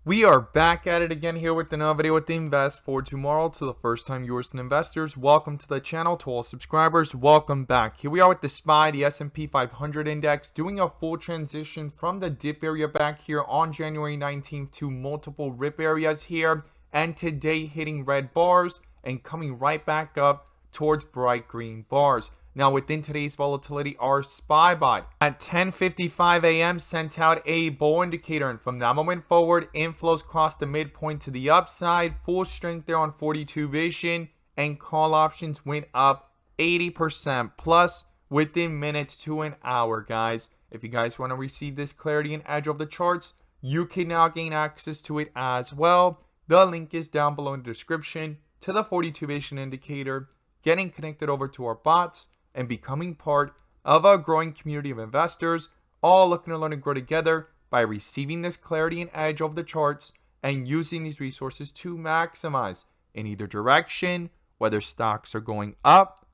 We are back at it again here with another video with the Invest for Tomorrow. To the first time viewers and investors, welcome to the channel. To all subscribers, welcome back. Here we are with the SPY, the SP 500 index, doing a full transition from the dip area back here on January 19th to multiple rip areas here, and today hitting red bars and coming right back up towards bright green bars. Now, within today's volatility, our SPY bot at 10:55 a.m. sent out a bull indicator, and from that moment forward, inflows crossed the midpoint to the upside, full strength there on 42 vision, and call options went up 80% plus within minutes to an hour, guys. If you guys want to receive this clarity and edge of the charts, you can now gain access to it as well. The link is down below in the description to the 42 vision indicator, getting connected over to our bots, and becoming part of a growing community of investors, all looking to learn and grow together by receiving this clarity and edge of the charts and using these resources to maximize in either direction, whether stocks are going up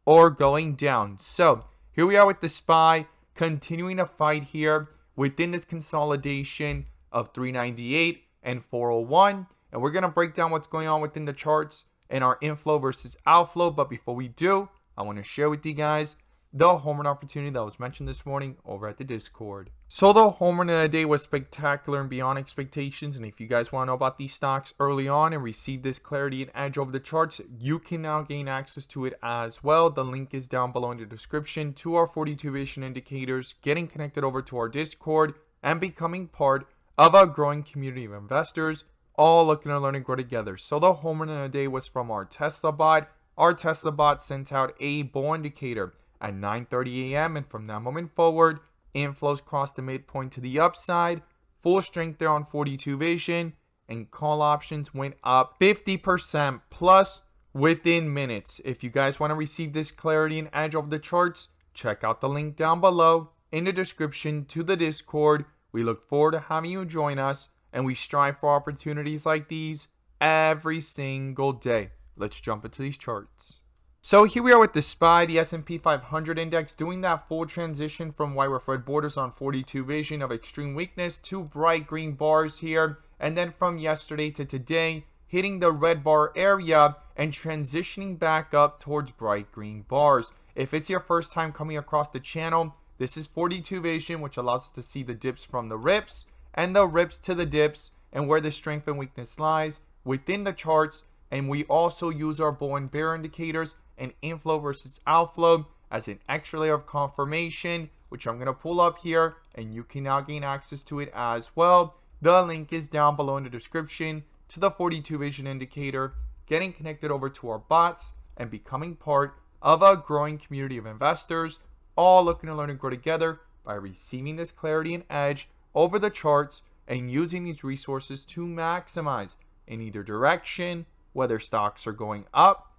or going down. So here we are with the SPY continuing to fight here within this consolidation of 398 and 401. And we're going to break down what's going on within the charts and our inflow versus outflow. But before we do, I want to share with you guys the home run opportunity that was mentioned this morning over at the Discord. So the home run of the day was spectacular and beyond expectations. And if you guys want to know about these stocks early on and receive this clarity and edge over the charts, you can now gain access to it as well. The link is down below in the description to our 42 vision indicators, getting connected over to our Discord, and becoming part of a growing community of investors, all looking to learn and grow together. So the home run of the day was from our Tesla bot. Our Tesla bot sent out a bull indicator at 9:30 a.m. and from that moment forward, inflows crossed the midpoint to the upside, full strength there on 42 vision, and call options went up 50% plus within minutes. If you guys want to receive this clarity and edge of the charts, check out the link down below in the description to the Discord. We look forward to having you join us, and we strive for opportunities like these every single day. Let's jump into these charts. So here we are with the SPY, the S&P 500 index, doing that full transition from white with red borders on 42 vision of extreme weakness to bright green bars here. And then from yesterday to today, hitting the red bar area and transitioning back up towards bright green bars. If it's your first time coming across the channel, this is 42 vision, which allows us to see the dips from the rips and the rips to the dips and where the strength and weakness lies within the charts. And we also use our bull and bear indicators and inflow versus outflow as an extra layer of confirmation, which I'm going to pull up here, and you can now gain access to it as well. The link is down below in the description to the 42 vision indicator, getting connected over to our bots and becoming part of a growing community of investors, all looking to learn and grow together by receiving this clarity and edge over the charts and using these resources to maximize in either direction, whether stocks are going up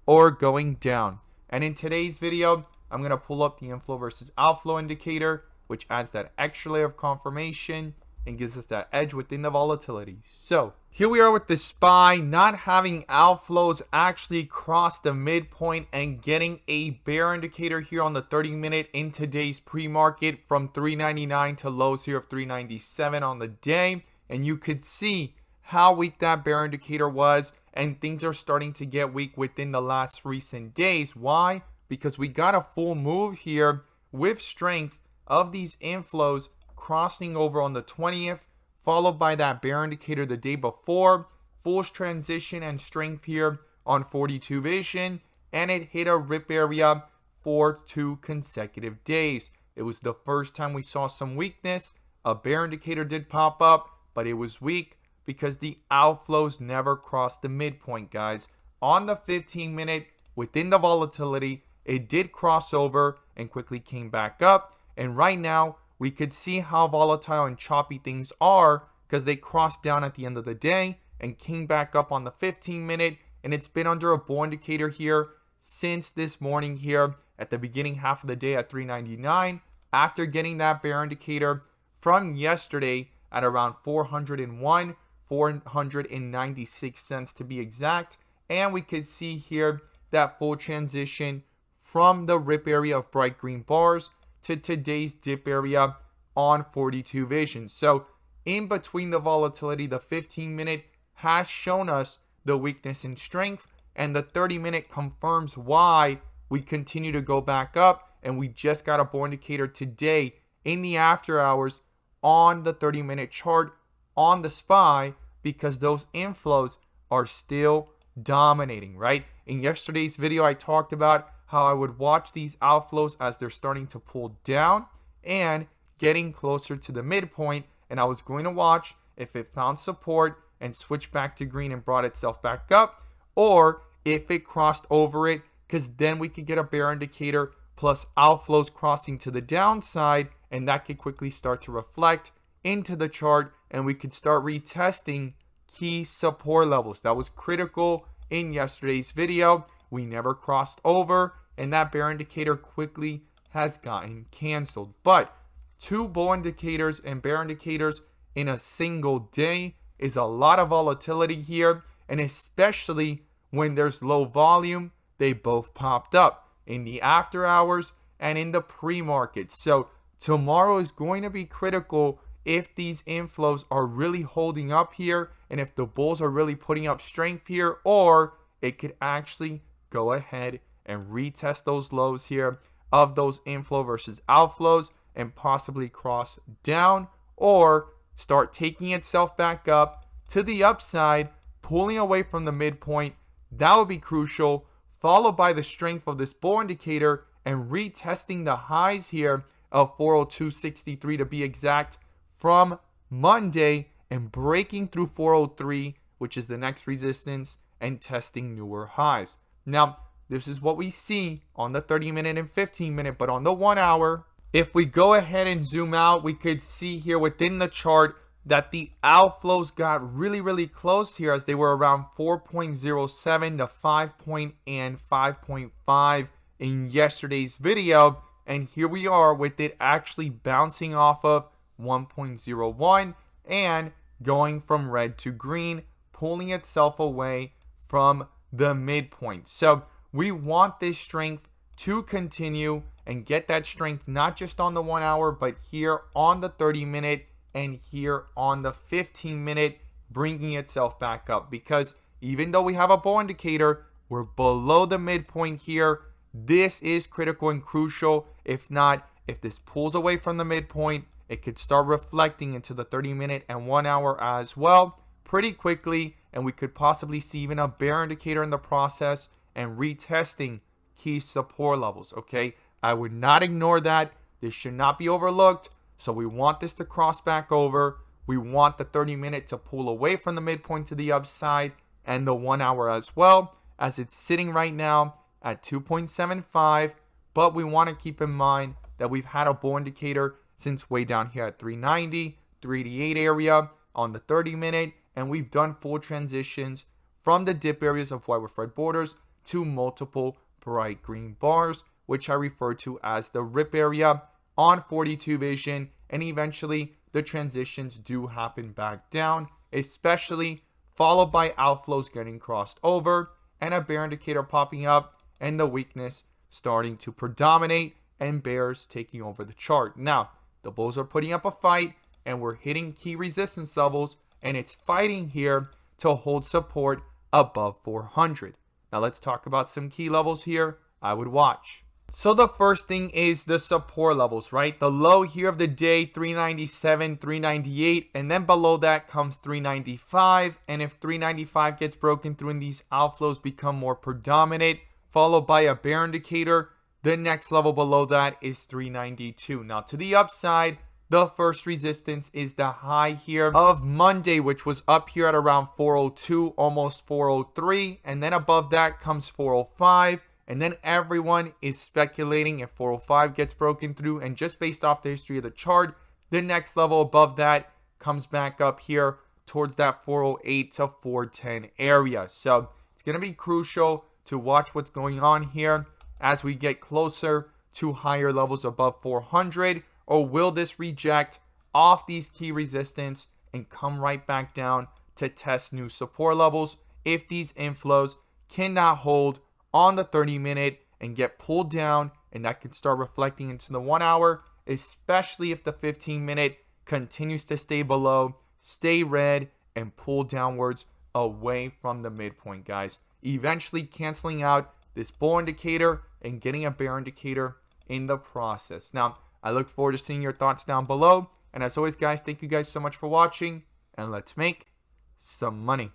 or going down. And in today's video, I'm going to pull up the inflow versus outflow indicator, which adds that extra layer of confirmation and gives us that edge within the volatility. So here we are with the SPY not having outflows actually cross the midpoint and getting a bear indicator here on the 30-minute in today's pre-market from 399 to lows here of 397 on the day. And you could see how weak that bear indicator was, and things are starting to get weak within the last recent days. Why? Because we got a full move here with strength of these inflows crossing over on the 20th, followed by that bear indicator the day before, full transition and strength here on 42 vision, and it hit a rip area for 2 consecutive days. It was the first time we saw some weakness. A bear indicator did pop up, but it was weak because the outflows never crossed the midpoint, guys. On the 15-minute, within the volatility, it did cross over and quickly came back up. And right now, we could see how volatile and choppy things are because they crossed down at the end of the day and came back up on the 15-minute. And it's been under a bull indicator here since this morning here at the beginning half of the day at 399. After getting that bear indicator from yesterday at around 496 cents to be exact. And we could see here that full transition from the rip area of bright green bars to today's dip area on 42 vision. So in between the volatility, the 15-minute has shown us the weakness and strength, and the 30-minute confirms why we continue to go back up. And we just got a bull indicator today in the after hours on the 30-minute chart on the SPY, because those inflows are still dominating, right? In yesterday's video, I talked about how I would watch these outflows as they're starting to pull down and getting closer to the midpoint, and I was going to watch if it found support and switched back to green and brought itself back up, or if it crossed over it, because then we could get a bear indicator plus outflows crossing to the downside, and that could quickly start to reflect into the chart, and we could start retesting key support levels. That was critical in yesterday's video. We never crossed over, and that bear indicator quickly has gotten canceled. But 2 bull indicators and bear indicators in a single day is a lot of volatility here, and especially when there's low volume, they both popped up in the after hours and in the pre-market. So tomorrow is going to be critical if these inflows are really holding up here, and if the bulls are really putting up strength here, or it could actually go ahead and retest those lows here of those inflow versus outflows and possibly cross down or start taking itself back up to the upside, pulling away from the midpoint. That would be crucial, followed by the strength of this bull indicator and retesting the highs here of 402.63 to be exact from Monday, and breaking through 403, which is the next resistance, and testing newer highs. Now, this is what we see on the 30-minute and 15-minute, but on the 1 hour, if we go ahead and zoom out, we could see here within the chart that the outflows got really close here, as they were around 4.07 to 5 and 5.5 in yesterday's video. And here we are with it actually bouncing off of 1.01 and going from red to green, pulling itself away from the midpoint. So we want this strength to continue and get that strength not just on the 1 hour, but here on the 30-minute and here on the 15-minute, bringing itself back up. Because even though we have a bull indicator, we're below the midpoint here. This is critical and crucial. If not, if this pulls away from the midpoint, it could start reflecting into the 30-minute and 1 hour as well pretty quickly, and we could possibly see even a bear indicator in the process and retesting key support levels. Okay, I would not ignore that. This should not be overlooked. So we want this to cross back over. We want the 30-minute to pull away from the midpoint to the upside, and the 1 hour as well, as it's sitting right now at 2.75. But we want to keep in mind that we've had a bull indicator since way down here at 390, 388 area on the 30-minute, and we've done full transitions from the dip areas of white with red borders to multiple bright green bars, which I refer to as the rip area on 42 vision, and eventually the transitions do happen back down, especially followed by outflows getting crossed over and a bear indicator popping up and the weakness starting to predominate and bears taking over the chart. Now, the bulls are putting up a fight, and we're hitting key resistance levels, and it's fighting here to hold support above 400. Now let's talk about some key levels here I would watch. So the first thing is the support levels, right? The low here of the day, 397, 398, and then below that comes 395. And if 395 gets broken through and these outflows become more predominant, followed by a bear indicator, the next level below that is 392. Now to the upside, the first resistance is the high here of Monday, which was up here at around 402, almost 403. And then above that comes 405. And then everyone is speculating if 405 gets broken through. And just based off the history of the chart, the next level above that comes back up here towards that 408 to 410 area. So it's going to be crucial to watch what's going on here as we get closer to higher levels above 400, or will this reject off these key resistance and come right back down to test new support levels if these inflows cannot hold on the 30-minute and get pulled down, and that can start reflecting into the 1 hour, especially if the 15-minute continues to stay below, stay red, and pull downwards away from the midpoint, guys. Eventually canceling out this bull indicator and getting a bear indicator in the process. Now, I look forward to seeing your thoughts down below. And as always, guys, thank you guys so much for watching. And let's make some money.